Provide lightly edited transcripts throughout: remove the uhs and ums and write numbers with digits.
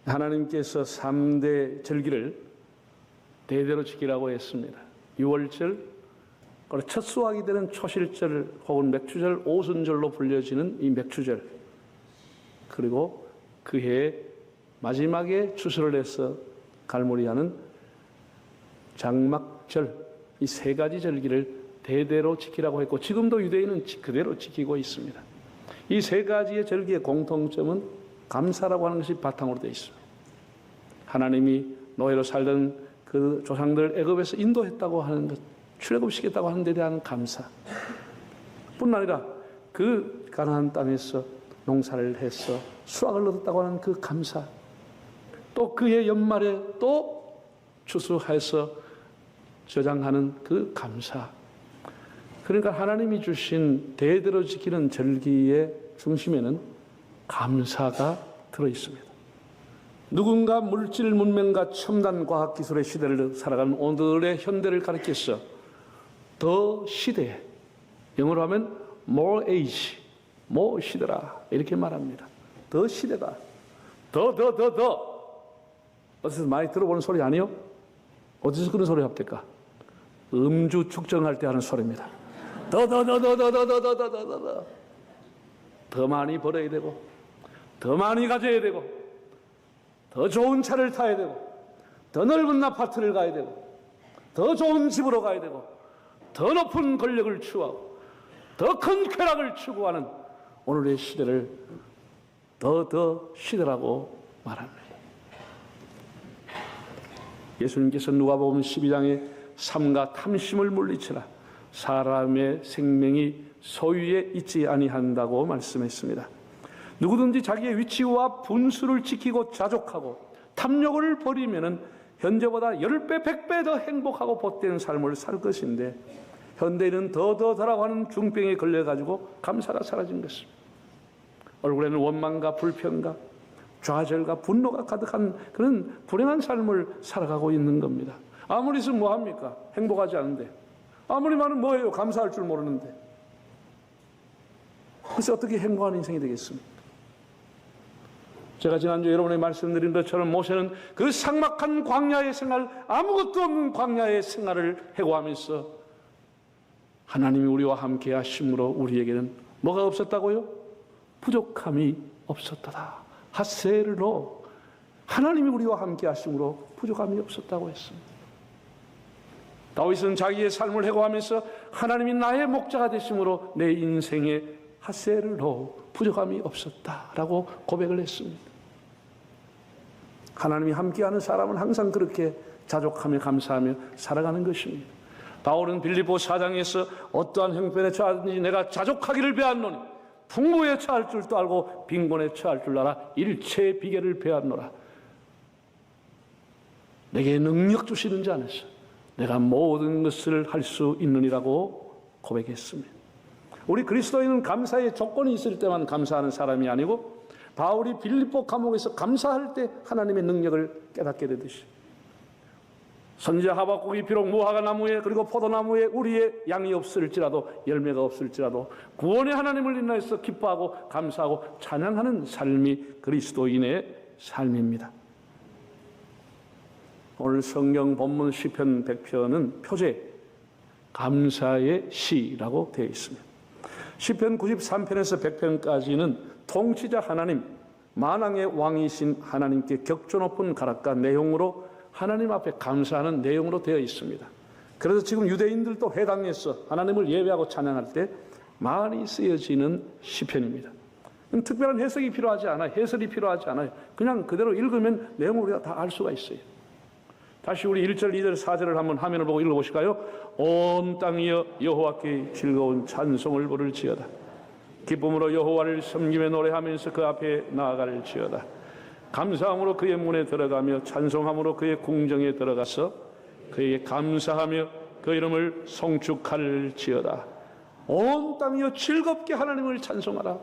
하나님께서 3대 절기를 대대로 지키라고 했습니다. 6월절, 그리고 첫 수확이 되는 초실절 혹은 맥추절, 오순절로 불려지는 이 맥추절, 그리고 그해 마지막에 추수를 해서 갈무리하는 장막절, 이 세 가지 절기를 대대로 지키라고 했고, 지금도 유대인은 그대로 지키고 있습니다. 이 세 가지의 절기의 공통점은 감사라고 하는 것이 바탕으로 되어 있습니다. 하나님이 노예로 살던 그 조상들 애굽에서 인도했다고 하는 것, 출애굽시켰다고 하는 데 대한 감사 뿐 아니라 그 가나안 땅에서 농사를 해서 수확을 얻었다고 하는 그 감사, 또 그해 연말에 또 추수해서 저장하는 그 감사. 그러니까 하나님이 주신 대대로 지키는 절기의 중심에는 감사가 들어 있습니다. 누군가 물질 문명과 첨단 과학기술의 시대를 살아가는 오늘의 현대를 가리켜서 더 시대, 영어로 하면 more age, more 시대라 이렇게 말합니다. 더 시대다. 더. 어디서 많이 들어보는 소리 아니요? 어디서 그런 소리 합니까? 음주 축정할 때 하는 소리입니다. 더 많이 벌어야 되고, 더 많이 가져야 되고, 더 좋은 차를 타야 되고, 더 넓은 아파트를 가야 되고, 더 좋은 집으로 가야 되고, 더 높은 권력을 추구하고, 더 큰 쾌락을 추구하는 오늘의 시대를 더 시대라고 말합니다. 예수님께서 누가복음 12장에 삼가 탐심을 물리쳐라, 사람의 생명이 소유에 있지 아니한다고 말씀했습니다. 누구든지 자기의 위치와 분수를 지키고 자족하고 탐욕을 버리면은 현재보다 10배, 100배 더 행복하고 복된 삶을 살 것인데, 현대인은 더라고 하는 중병에 걸려가지고 감사가 사라진 것입니다. 얼굴에는 원망과 불평과 좌절과 분노가 가득한 그런 불행한 삶을 살아가고 있는 겁니다. 아무리 있으면 뭐합니까? 행복하지 않은데. 아무리 많으면 뭐예요? 감사할 줄 모르는데. 그래서 어떻게 행복한 인생이 되겠습니까? 제가 지난주에 여러분에게 말씀드린 것처럼 모세는 그 삭막한 광야의 생활, 아무것도 없는 광야의 생활을 해고하면서 하나님이 우리와 함께 하심으로 우리에게는 뭐가 없었다고요? 부족함이 없었다. 하셀로 하나님이 우리와 함께 하심으로 부족함이 없었다고 했습니다. 다윗은 자기의 삶을 해고하면서 하나님이 나의 목자가 되심으로 내 인생에 하셀로 부족함이 없었다라고 고백을 했습니다. 하나님이 함께하는 사람은 항상 그렇게 자족하며 감사하며 살아가는 것입니다. 바울은 빌립보 4장에서 어떠한 형편에 처하든지 내가 자족하기를 배웠노니 풍부에 처할 줄도 알고 빈곤에 처할 줄 알아 일체의 비결을 배웠노라. 내게 능력 주시는 자 안에서 내가 모든 것을 할 수 있느니라고 고백했습니다. 우리 그리스도인은 감사의 조건이 있을 때만 감사하는 사람이 아니고, 바울이 빌립보 감옥에서 감사할 때 하나님의 능력을 깨닫게 되듯이, 선지자 하박국이 비록 무화과 나무에 그리고 포도나무에 우리의 양이 없을지라도, 열매가 없을지라도 구원의 하나님을 인하여서 기뻐하고 감사하고 찬양하는 삶이 그리스도인의 삶입니다. 오늘 성경 본문 시편 100편은 표제 감사의 시라고 되어 있습니다. 시편 93편에서 100편까지는 통치자 하나님, 만왕의 왕이신 하나님께 격조 높은 가락과 내용으로 하나님 앞에 감사하는 내용으로 되어 있습니다. 그래서 지금 유대인들도 회당에서 하나님을 예배하고 찬양할 때 많이 쓰여지는 시편입니다. 특별한 해석이 필요하지 않아요. 해설이 필요하지 않아요. 그냥 그대로 읽으면 내용을 우리가 다 알 수가 있어요. 다시 우리 1절, 2절, 4절을 한번 화면을 보고 읽어보실까요? 온 땅이여 여호와께 즐거운 찬송을 부를지어다. 기쁨으로 여호와를 섬기며 노래하면서 그 앞에 나아갈지어다. 감사함으로 그의 문에 들어가며 찬송함으로 그의 궁정에 들어가서 그에게 감사하며 그 이름을 송축할지어다. 온 땅이여 즐겁게 하나님을 찬송하라.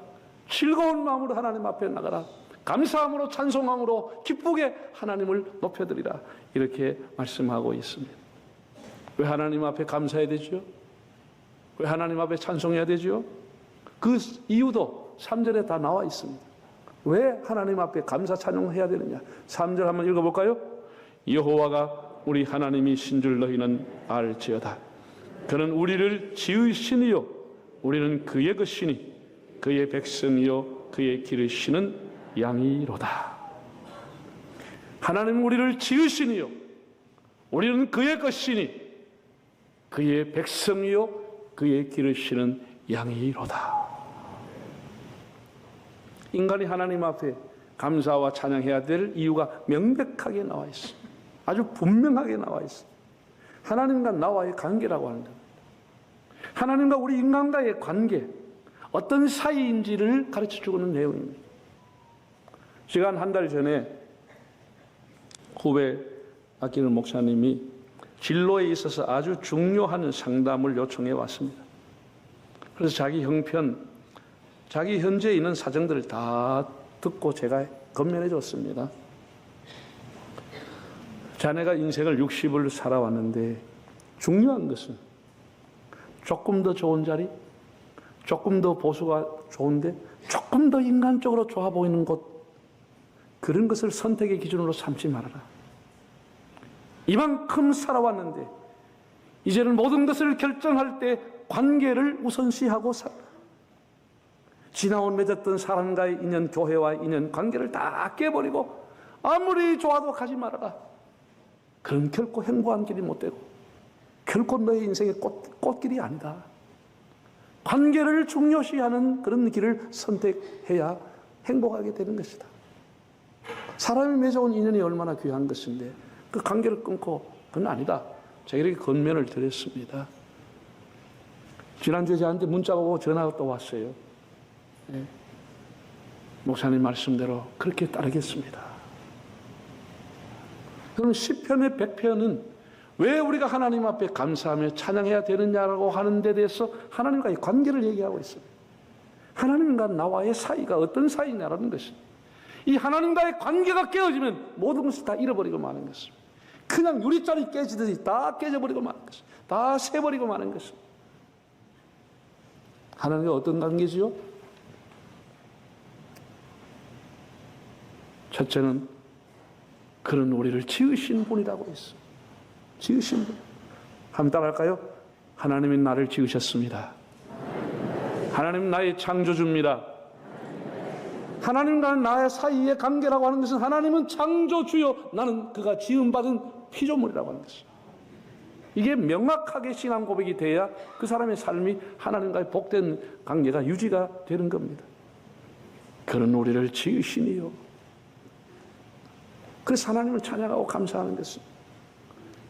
즐거운 마음으로 하나님 앞에 나가라. 감사함으로 찬송함으로 기쁘게 하나님을 높여드리라. 이렇게 말씀하고 있습니다. 왜 하나님 앞에 감사해야 되죠? 왜 하나님 앞에 찬송해야 되죠? 그 이유도 3절에 다 나와 있습니다. 왜 하나님 앞에 감사 찬양해야 되느냐? 3절 한번 읽어볼까요? 여호와가 우리 하나님이신 줄 너희는 알지어다. 그는 우리를 지으시니요 우리는 그의 것이니 그의 백성이요 그의 기르시는 양이로다. 하나님은 우리를 지으시니요 우리는 그의 것이니 그의 백성이요 그의 기르시는 양이로다. 인간이 하나님 앞에 감사와 찬양해야 될 이유가 명백하게 나와 있습니다. 아주 분명하게 나와 있습니다. 하나님과 나와의 관계라고 하는 겁니다. 하나님과 우리 인간과의 관계, 어떤 사이인지를 가르쳐주는 내용입니다. 제가 한 달 전에 후배 아끼는 목사님이 진로에 있어서 아주 중요한 상담을 요청해 왔습니다. 그래서 자기 형편, 자기 현재 있는 사정들을 다 듣고 제가 건면해 줬습니다. 자네가 인생을 60을 살아왔는데 중요한 것은 조금 더 좋은 자리, 조금 더 보수가 좋은데 조금 더 인간적으로 좋아 보이는 곳, 그런 것을 선택의 기준으로 삼지 말아라. 이만큼 살아왔는데 이제는 모든 것을 결정할 때 관계를 우선시하고 살아라. 지나온 맺었던 사람과의 인연, 교회와의 인연, 관계를 다 깨버리고 아무리 좋아도 가지 말아라. 그럼 결코 행복한 길이 못 되고 결코 너의 인생의 꽃길이 아니다. 관계를 중요시하는 그런 길을 선택해야 행복하게 되는 것이다. 사람이 맺어온 인연이 얼마나 귀한 것인데 그 관계를 끊고 그건 아니다. 제가 이렇게 건면을 드렸습니다. 지난주에 저한테 문자가 오고 전화가 또 왔어요. 네. 목사님 말씀대로 그렇게 따르겠습니다. 그럼 시편의 100편은 왜 우리가 하나님 앞에 감사하며 찬양해야 되느냐라고 하는 데 대해서 하나님과의 관계를 얘기하고 있습니다. 하나님과 나와의 사이가 어떤 사이냐라는 것입니다. 이 하나님과의 관계가 깨어지면 모든 것을 다 잃어버리고 마는 것입니다. 그냥 유리잔이 깨지듯이 다 깨져버리고 마는 것입니다. 다 새버리고 마는 것입니다. 하나님과 어떤 관계지요? 첫째는 그는 우리를 지으신 분이라고 했어요. 지으신 분. 한번 따라할까요? 하나님이 나를 지으셨습니다. 하나님은 나의 창조주입니다. 하나님과 나의 사이의 관계라고 하는 것은 하나님은 창조주요 나는 그가 지음받은 피조물이라고 하는 것이죠. 이게 명확하게 신앙 고백이 돼야 그 사람의 삶이 하나님과의 복된 관계가 유지가 되는 겁니다. 그는 우리를 지으시니요. 그래서 하나님을 찬양하고 감사하는 것입니다.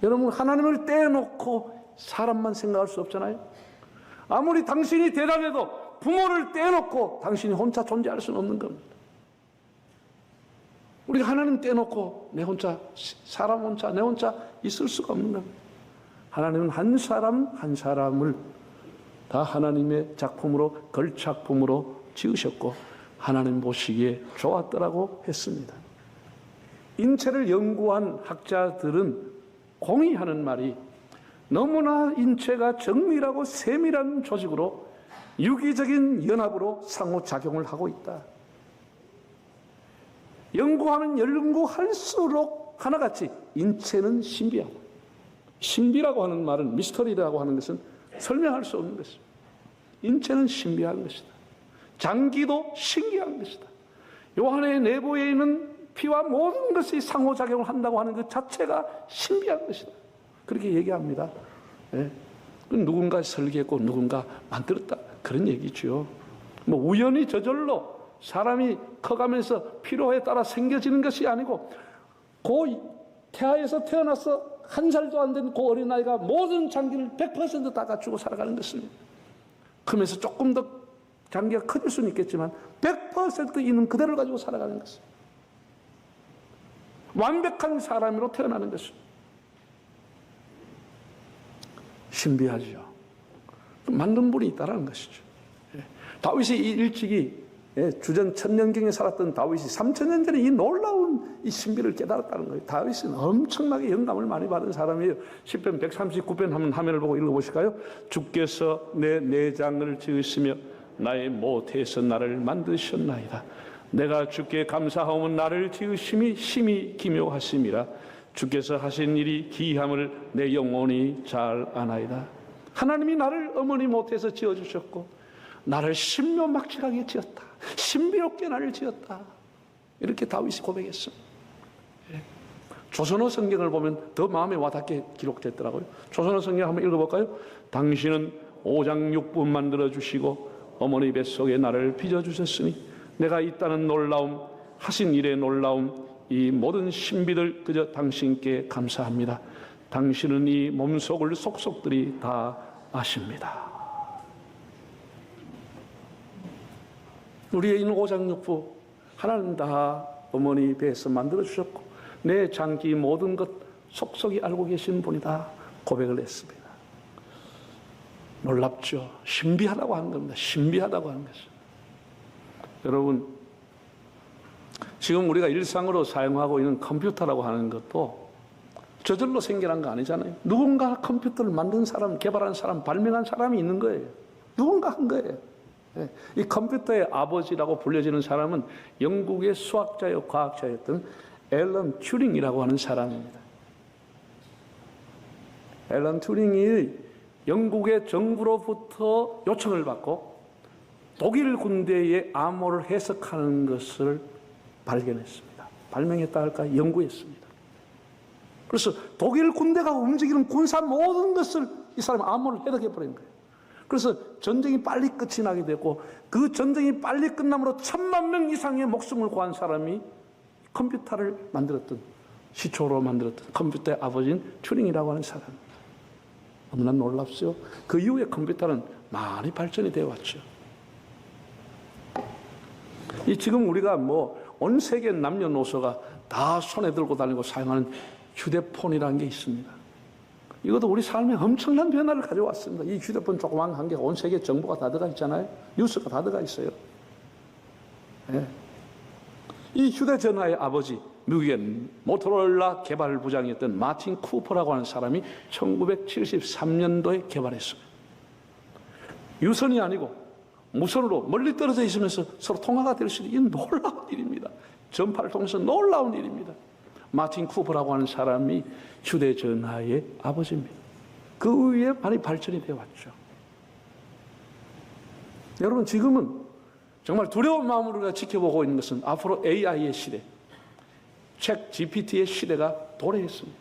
여러분, 하나님을 떼어놓고 사람만 생각할 수 없잖아요. 아무리 당신이 대단해도 부모를 떼어놓고 당신이 혼자 존재할 수는 없는 겁니다. 우리가 하나님 떼어놓고 내 혼자, 사람 혼자, 내 혼자 있을 수가 없는 겁니다. 하나님은 한 사람 한 사람을 다 하나님의 작품으로, 걸작품으로 지으셨고 하나님 보시기에 좋았더라고 했습니다. 인체를 연구한 학자들은 공의하는 말이 너무나 인체가 정밀하고 세밀한 조직으로 유기적인 연합으로 상호작용을 하고 있다. 연구하면 연구할수록 하나같이 인체는 신비하고, 신비라고 하는 말은, 미스터리라고 하는 것은 설명할 수 없는 것입니다. 인체는 신비한 것이다. 장기도 신기한 것이다. 요 안에 내부에 있는 피와 모든 것이 상호작용을 한다고 하는 것 자체가 신비한 것이다. 그렇게 얘기합니다. 네. 누군가 설계했고 누군가 만들었다. 그런 얘기죠. 뭐 우연히 저절로 사람이 커가면서 필요에 따라 생겨지는 것이 아니고 태아에서 태어나서 한 살도 안 된 그 어린아이가 모든 장기를 100% 다 갖추고 살아가는 것입니다. 크면서 조금 더 장기가 커질 수는 있겠지만 100% 있는 그대로를 가지고 살아가는 것입니다. 완벽한 사람으로 태어나는 것입니다. 신비하죠. 만든 분이 있다는 것이죠. 다윗이 일찍이 주전 1000년경에 살았던 다윗이 3000년 전에 이 놀라운 이 신비를 깨달았다는 거예요. 다윗은 엄청나게 영감을 많이 받은 사람이에요. 시편 139편 한번 화면을 보고 읽어보실까요? 주께서 내 내장을 지으시며 나의 모태에서 나를 만드셨나이다. 내가 주께 감사하오면 나를 지으심이 심히 기묘하심이라. 주께서 하신 일이 기이함을 내 영혼이 잘 아나이다. 하나님이 나를 어머니 못해서 지어주셨고 나를 신묘막측하게 지었다. 신비롭게 나를 지었다. 이렇게 다윗이 고백했습니다. 조선어 성경을 보면 더 마음에 와닿게 기록됐더라고요. 조선어 성경 한번 읽어볼까요? 당신은 오장육부 만들어주시고 어머니 뱃속에 나를 빚어주셨으니 내가 있다는 놀라움, 하신 일의 놀라움, 이 모든 신비들 그저 당신께 감사합니다. 당신은 이 몸속을 속속들이 다 아십니다. 우리의 있는 오장육부 하나님 다 어머니 배에서 만들어주셨고 내 장기 모든 것 속속이 알고 계신 분이다 고백을 했습니다. 놀랍죠. 신비하다고 하는 겁니다. 신비하다고 하는 것은. 여러분, 지금 우리가 일상으로 사용하고 있는 컴퓨터라고 하는 것도 저절로 생겨난 거 아니잖아요. 누군가 컴퓨터를 만든 사람, 개발한 사람, 발명한 사람이 있는 거예요. 누군가 한 거예요. 이 컴퓨터의 아버지라고 불려지는 사람은 영국의 수학자요 과학자였던 앨런 튜링이라고 하는 사람입니다. 앨런 튜링이 영국의 정부로부터 요청을 받고 독일 군대의 암호를 해석하는 것을 발견했습니다. 발명했다 할까? 연구했습니다. 그래서 독일 군대가 움직이는 군사 모든 것을 이 사람이 암호를 해석해버린 거예요. 그래서 전쟁이 빨리 끝이 나게 되고 그 전쟁이 빨리 끝남으로 1000만 명 이상의 목숨을 구한 사람이 컴퓨터를 만들었던, 시초로 만들었던 컴퓨터의 아버지인 튜링이라고 하는 사람입니다. 너무나 놀랍죠. 그 이후에 컴퓨터는 많이 발전이 되어 왔죠. 이 지금 우리가 온 세계 남녀노소가 다 손에 들고 다니고 사용하는 휴대폰이라는 게 있습니다. 이것도 우리 삶에 엄청난 변화를 가져왔습니다. 이 휴대폰 조그만 한 개 온 세계 정보가 다 들어가 있잖아요. 뉴스가 다 들어가 있어요. 네. 이 휴대전화의 아버지, 미국의 모토로라 개발 부장이었던 마틴 쿠퍼라고 하는 사람이 1973년도에 개발했습니다. 유선이 아니고 무선으로 멀리 떨어져 있으면서 서로 통화가 될 수 있는 놀라운 일입니다. 전파를 통해서 놀라운 일입니다. 마틴 쿠퍼라고 하는 사람이 휴대전화의 아버지입니다. 그 후에 많이 발전이 되어 왔죠. 여러분, 지금은 정말 두려운 마음으로 우리가 지켜보고 있는 것은 앞으로 AI의 시대, 챗 GPT의 시대가 도래했습니다.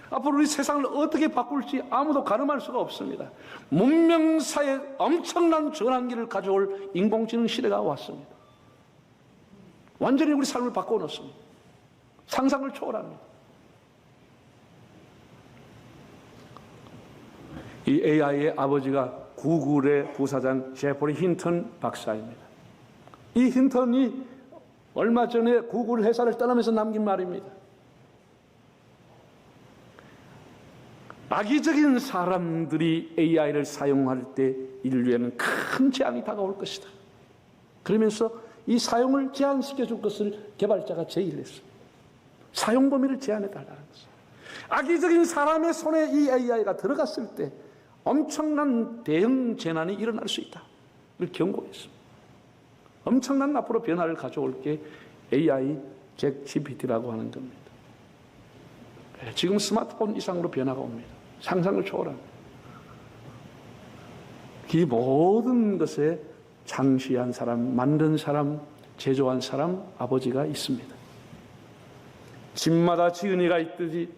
앞으로 우리 세상을 어떻게 바꿀지 아무도 가늠할 수가 없습니다. 문명사에 엄청난 전환기를 가져올 인공지능 시대가 왔습니다. 완전히 우리 삶을 바꿔놓습니다. 상상을 초월합니다. 이 AI의 아버지가 구글의 부사장 제프리 힌턴 박사입니다. 이 힌턴이 얼마 전에 구글 회사를 떠나면서 남긴 말입니다. 악의적인 사람들이 AI를 사용할 때 인류에는 큰 재앙이 다가올 것이다. 그러면서 이 사용을 제한시켜 줄 것을 개발자가 제의를 했습니다. 사용 범위를 제한해 달라는 것입니다. 악의적인 사람의 손에 이 AI가 들어갔을 때 엄청난 대형 재난이 일어날 수 있다. 이걸 경고했습니다. 엄청난 앞으로 변화를 가져올 게 AI 챗 GPT라고 하는 겁니다. 지금 스마트폰 이상으로 변화가 옵니다. 상상을 초월합니다. 이 모든 것에 창시한 사람, 만든 사람, 제조한 사람, 아버지가 있습니다. 집마다 지은이가 있듯이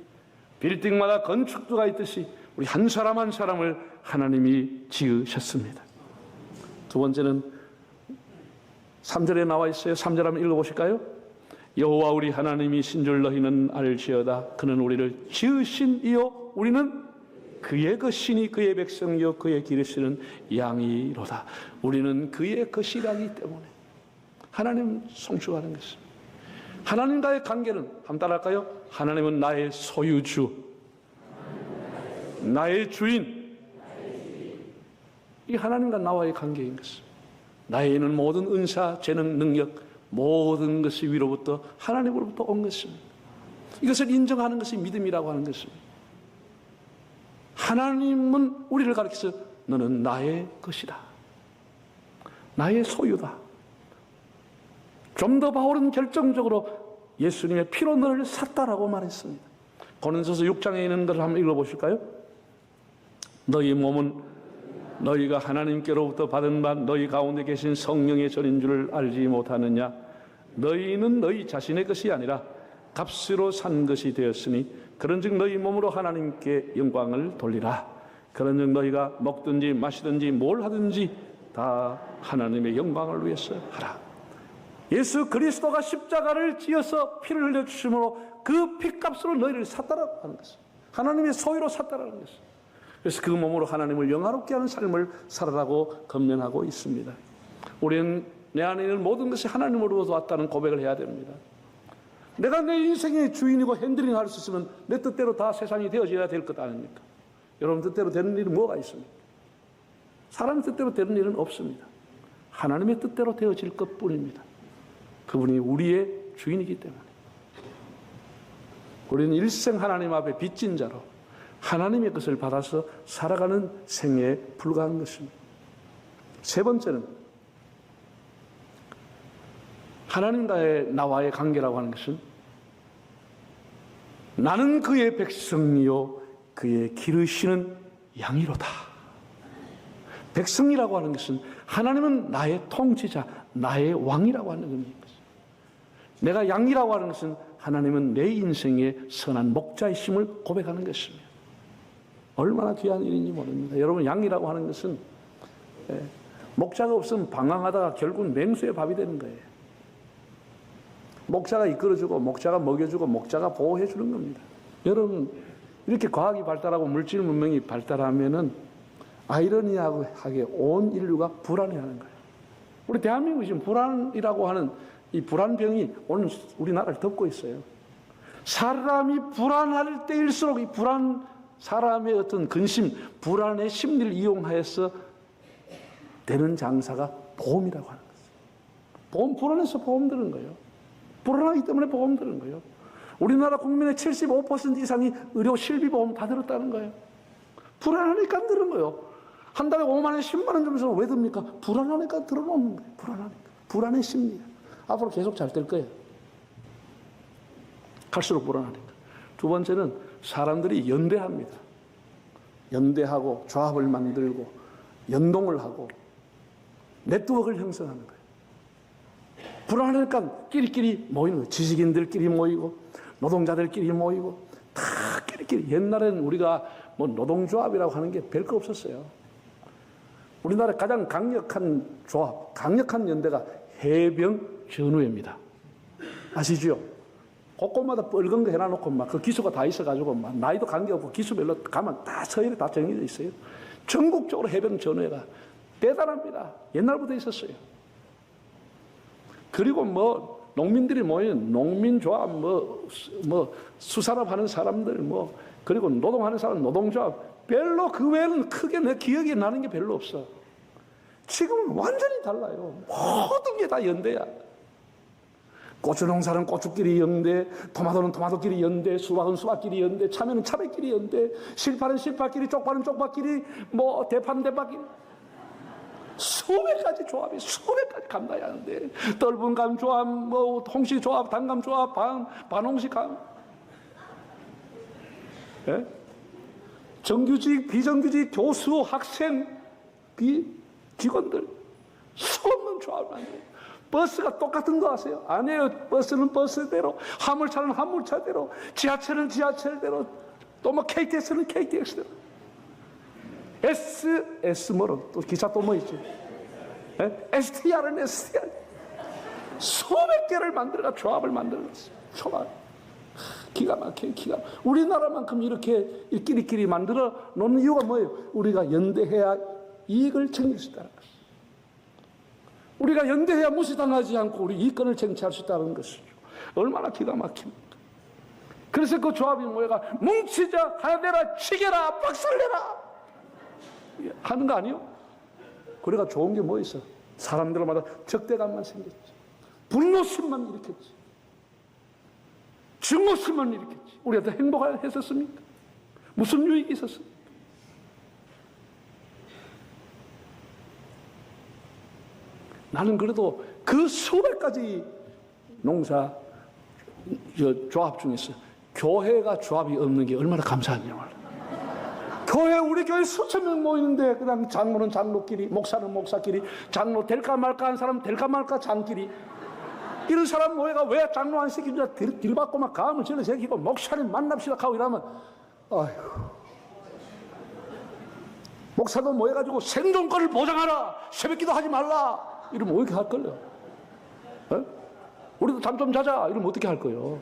빌딩마다 건축주가 있듯이 우리 한 사람 한 사람을 하나님이 지으셨습니다. 두 번째는 3절에 나와 있어요. 3절 한번 읽어보실까요? 여호와 우리 하나님이 신줄 너희는 알지어다. 그는 우리를 지으신 이요 우리는 그의 것이니 그의 백성이요 그의 기르시는 양이로다. 우리는 그의 것이라기 때문에 하나님 송축하는 것입니다. 하나님과의 관계는 한번 따라할까요? 하나님은 나의 소유주, 나의 주인. 이 하나님과 나와의 관계인 것입니다. 나에 있는 모든 은사, 재능, 능력, 모든 것이 위로부터 하나님으로부터 온 것입니다. 이것을 인정하는 것이 믿음이라고 하는 것입니다. 하나님은 우리를 가르쳐서 너는 나의 것이다. 나의 소유다. 좀 더 바울은 결정적으로 예수님의 피로 너를 샀다라고 말했습니다. 고린도서 6장에 있는 것을 한번 읽어보실까요? 너희 몸은 너희가 하나님께로부터 받은 바 너희 가운데 계신 성령의 전인 줄 알지 못하느냐? 너희는 너희 자신의 것이 아니라 값으로 산 것이 되었으니 그런즉 너희 몸으로 하나님께 영광을 돌리라. 그런즉 너희가 먹든지 마시든지 뭘 하든지 다 하나님의 영광을 위해서 하라. 예수 그리스도가 십자가를 지어서 피를 흘려주심으로 그 피값으로 너희를 샀다라고 하는 것입니다. 하나님의 소유로 샀다라는 것입니다. 그래서 그 몸으로 하나님을 영화롭게 하는 삶을 살아라고 권면하고 있습니다. 우리는 내 안에 있는 모든 것이 하나님으로부터 왔다는 고백을 해야 됩니다. 내가 내 인생의 주인이고 핸들링 할 수 있으면 내 뜻대로 다 세상이 되어져야 될 것 아닙니까? 여러분 뜻대로 되는 일은 뭐가 있습니까? 사람 뜻대로 되는 일은 없습니다. 하나님의 뜻대로 되어질 것뿐입니다. 그분이 우리의 주인이기 때문에 우리는 일생 하나님 앞에 빚진 자로 하나님의 것을 받아서 살아가는 생애에 불과한 것입니다. 세 번째는 하나님과의 나와의 관계라고 하는 것은 나는 그의 백성이요 그의 기르시는 양이로다. 백성이라고 하는 것은 하나님은 나의 통치자, 나의 왕이라고 하는 의미입니다. 내가 양이라고 하는 것은 하나님은 내 인생의 선한 목자이심을 고백하는 것입니다. 얼마나 귀한 일인지 모릅니다. 여러분, 양이라고 하는 것은 목자가 없으면 방황하다가 결국은 맹수의 밥이 되는 거예요. 목자가 이끌어주고 목자가 먹여주고 목자가 보호해주는 겁니다. 여러분, 이렇게 과학이 발달하고 물질 문명이 발달하면은 아이러니하게 온 인류가 불안해하는 거예요. 우리 대한민국이 지금 불안이라고 하는 이 불안병이 오늘 우리나라를 덮고 있어요. 사람이 불안할 때일수록 이 불안, 사람의 어떤 근심, 불안의 심리를 이용하여서 되는 장사가 보험이라고 하는 거죠. 보험, 불안해서 보험 드는 거예요. 불안하기 때문에 보험 드는 거예요. 우리나라 국민의 75% 이상이 의료 실비보험 다 들었다는 거예요. 불안하니까 들은 거예요. 한 달에 5만 원, 10만 원 주면서 왜 듭니까? 불안하니까 들어놓는 거예요. 불안하니까. 불안의 심리야. 앞으로 계속 잘 될 거예요. 갈수록 불안하니까. 두 번째는 사람들이 연대합니다. 연대하고 조합을 만들고 연동을 하고 네트워크를 형성하는 거예요. 불안하니까 끼리끼리 모이는 거예요. 지식인들끼리 모이고 노동자들끼리 모이고 다 끼리끼리. 옛날에는 우리가 뭐 노동조합이라고 하는 게 별거 없었어요. 우리나라의 가장 강력한 조합, 강력한 연대가 해병전후회입니다. 아시죠? 곳곳마다 뻘건 거 해놔놓고 막 그 기수가 다 있어가지고 막 나이도 관계없고 기수별로 가면 다 서열이 다 정해져 있어요. 전국적으로 해병전후회가 대단합니다. 옛날부터 있었어요. 그리고 뭐 농민들이 모이는 농민조합, 뭐 수산업 하는 사람들, 그리고 노동하는 사람 노동조합, 별로 그 외에는 크게 내 기억이 나는 게 별로 없어. 지금은 완전히 달라요. 모든 게 다 연대야. 고추 농사는 고추끼리 연대, 토마토는 토마토끼리 연대, 수박은 수박끼리 연대, 참외는 참외끼리 연대, 실파는 실파끼리, 쪽파는 쪽파끼리, 대파는 대파끼리. 수백 가지 조합이 수백 가지 감당해야 하는데, 떫은 감 조합, 홍시 조합, 단감 조합, 반홍시 감. 예? 정규직, 비정규직, 교수, 학생, 직원들 수없는 조합을 만들어요. 버스가 똑같은 거 아세요? 아니에요. 버스는 버스대로, 화물차는 화물차대로, 지하철은 지하철대로, 또 KTX는 KTX대로. SS 또 기차 또 있지? STR은 STR. 수백 개를 만들어가 조합을 만들었어요. 조합. 기가 막혀요. 우리나라만큼 이렇게 끼리끼리 만들어 놓는 이유가 뭐예요? 우리가 연대해야 이익을 챙길 수 있다는 것이죠. 우리가 연대해야 무시당하지 않고 우리 이권을 쟁취할 수 있다는 것이죠. 얼마나 기가 막힙니까? 그래서 그 조합이 뭐야? 뭉치자, 하되라, 치게라, 박살내라 하는 거 아니요? 그래가 좋은 게 뭐 있어? 사람들마다 적대감만 생겼지. 분노심만 일으켰지. 증오심만 일으켰지. 우리가 더 행복했었습니까? 무슨 유익이 있었습니까? 나는 그래도 그 수백 가지 농사 조합 중에서 교회가 조합이 없는 게 얼마나 감사한지 몰라. 우리 교회 수천 명 모이는데 그냥 장로는 장로끼리, 목사는 목사끼리, 장로 될까 말까 한 사람 될까 말까 장끼리, 이런 사람 모여가 왜 장로 안 시키냐 딜 받고 막 가면 전에 새기고 목사님 만납시다 하고 이러면, 아휴, 목사도 모여가지고 생존권을 보장하라, 새벽기도 하지 말라 이러면 어떻게 할 거예요? 어? 우리도 잠 좀 자자 이러면 어떻게 할 거예요?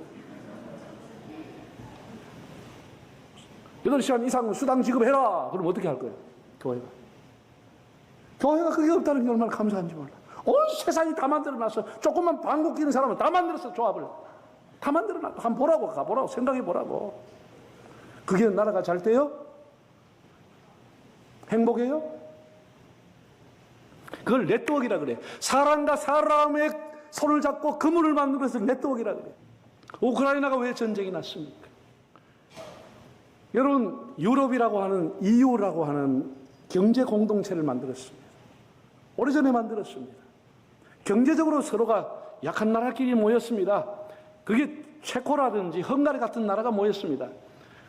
8시간 이상 수당 지급해라 그러면 어떻게 할 거예요? 교회가 그게 없다는 게 얼마나 감사한지 몰라. 온 세상이 다 만들어놨어. 조금만 방귀 끼는 사람은 다 만들었어. 조합을 다 만들어놨어. 한번 보라고, 가보라고, 생각해보라고. 그게 나라가 잘 돼요? 행복해요? 그걸 네트워크라 그래. 사람과 사람의 손을 잡고 그물을 만든 것을 네트워크라 그래. 우크라이나가 왜 전쟁이 났습니까? 여러분, 유럽이라고 하는, EU라고 하는 경제 공동체를 만들었습니다. 오래전에 만들었습니다. 경제적으로 서로가 약한 나라끼리 모였습니다. 그게 체코라든지 헝가리 같은 나라가 모였습니다.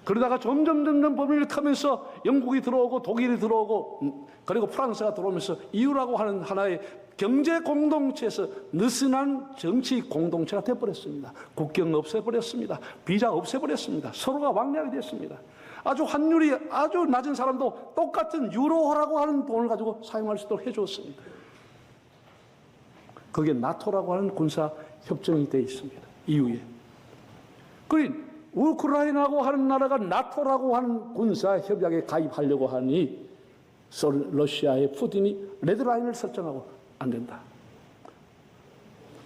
그러다가 점점 범위를 타면서 영국이 들어오고 독일이 들어오고 그리고 프랑스가 들어오면서 EU라고 하는 하나의 경제 공동체에서 느슨한 정치 공동체가 되어버렸습니다. 국경 없애버렸습니다. 비자 없애버렸습니다. 서로가 왕래하게 됐습니다. 아주 환율이 아주 낮은 사람도 똑같은 유로라고 하는 돈을 가지고 사용할 수 있도록 해줬습니다. 그게 나토라고 하는 군사 협정이 되어 있습니다. EU에. 그리고 우크라이나라고 하는 나라가 나토라고 하는 군사 협약에 가입하려고 하니 러시아의 푸틴이 레드라인을 설정하고 안 된다.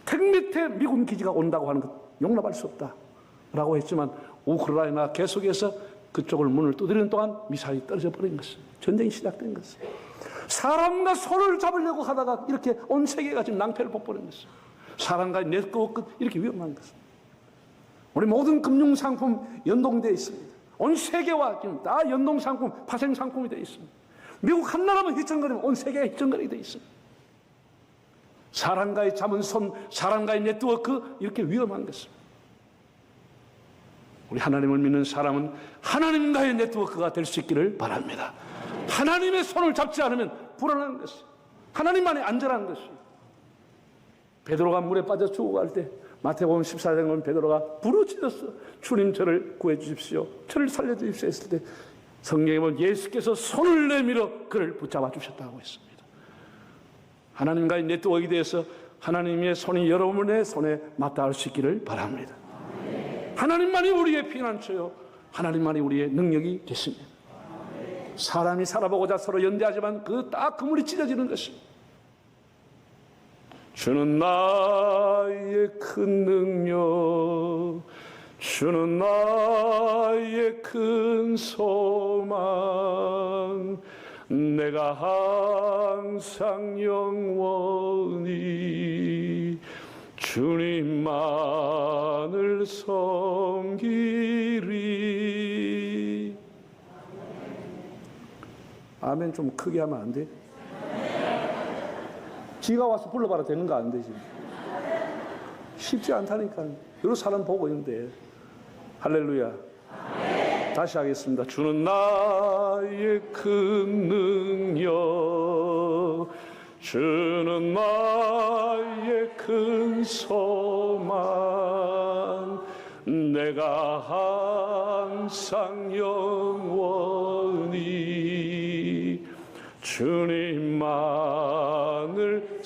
택 밑에 미군 기지가 온다고 하는 것 용납할 수 없다라고 했지만 우크라이나 계속해서 그쪽을 문을 두드리는 동안 미사일이 떨어져 버린 것입니다. 전쟁이 시작된 것입니다. 사람과 손을 잡으려고 하다가 이렇게 온 세계가 지금 낭패를 벗버린 것입니다. 사람과의 네트워크 이렇게 위험한 것입니다. 우리 모든 금융상품 연동되어 있습니다. 온 세계와 지금 다 연동상품, 파생상품이 되어 있습니다. 미국 한 나라만 휘청거리면 온 세계가 휘청거리게 되어 있습니다. 사람과의 잡은 손, 사람과의 네트워크 이렇게 위험한 것입니다. 우리 하나님을 믿는 사람은 하나님과의 네트워크가 될 수 있기를 바랍니다. 하나님의 손을 잡지 않으면 불안한 것이, 하나님만이 안전한 것이. 베드로가 물에 빠져 죽어갈 때 마태복음 14장에 보면 베드로가 부르짖었어. 주님 저를 구해 주십시오. 저를 살려 주십시오 했을 때 성경에 보면 예수께서 손을 내밀어 그를 붙잡아 주셨다고 했습니다. 하나님과의 네트워크에 대해서 하나님의 손이 여러분의 손에 맞닿을 수 있기를 바랍니다. 하나님만이 우리의 피난처요, 하나님만이 우리의 능력이 되십니다. 사람이 살아보고자 서로 연대하지만 그 딱 그물이 찢어지는 것입니다. 주는 나의 큰 능력, 주는 나의 큰 소망, 내가 항상 영원히 주님만을 섬기리. 아멘 좀 크게 하면 안 돼? 지가 와서 불러봐라 되는 거 안 되지. 쉽지 않다니까. 여러 사람 보고 있는데. 할렐루야. 다시 하겠습니다. 주는 나의 큰 능력, 주는 나의 큰 소망, 내가 항상 영원히 주님만을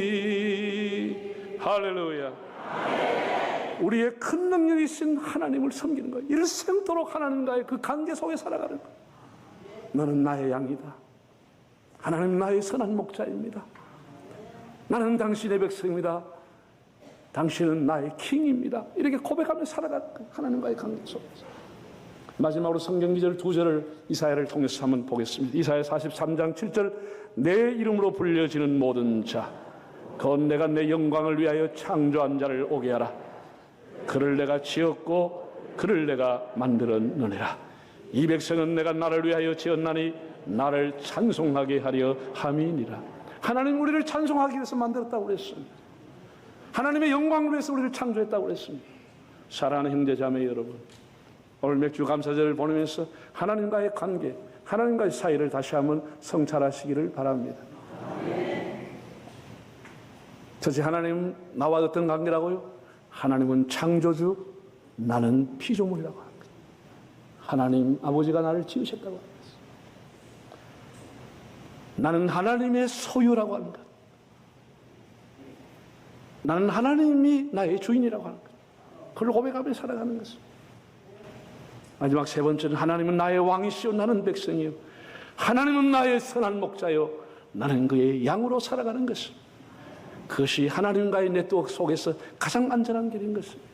섬기리. 할렐루야. 우리의 큰 능력이신 하나님을 섬기는 거예요. 일생토록 하나님과의 그 관계 속에 살아가는 거예요. 너는 나의 양이다. 하나님 나의 선한 목자입니다. 나는 당신의 백성입니다. 당신은 나의 킹입니다. 이렇게 고백하며 살아가는 거예요. 하나님과의 관계 속에서. 마지막으로 성경 기절 2절을 이사야를 통해서 한번 보겠습니다. 이사야 43장 7절, 내 이름으로 불려지는 모든 자, 곧 내가 내 영광을 위하여 창조한 자를 오게 하라. 그를 내가 지었고 그를 내가 만들었느니라. 이 백성은 내가 나를 위하여 지었나니 나를 찬송하게 하려 함이니라. 하나님 우리를 찬송하기 위해서 만들었다고 그랬습니다. 하나님의 영광을 위해서 우리를 창조했다고 그랬습니다. 사랑하는 형제 자매 여러분, 오늘 맥주 감사절을 보내면서 하나님과의 관계, 하나님과의 사이를 다시 한번 성찰하시기를 바랍니다. 도대체 하나님 나와 어떤 관계라고요? 하나님은 창조주, 나는 피조물이라고 하는 거예요. 하나님 아버지가 나를 지으셨다고 하는 거예요. 나는 하나님의 소유라고 하는 것. 나는 하나님이 나의 주인이라고 하는 것. 그걸 고백하며 살아가는 것입니다. 마지막 세 번째는 하나님은 나의 왕이시요 나는 백성이요. 하나님은 나의 선한 목자요 나는 그의 양으로 살아가는 것입니다. 그것이 하나님과의 네트워크 속에서 가장 안전한 길인 것입니다.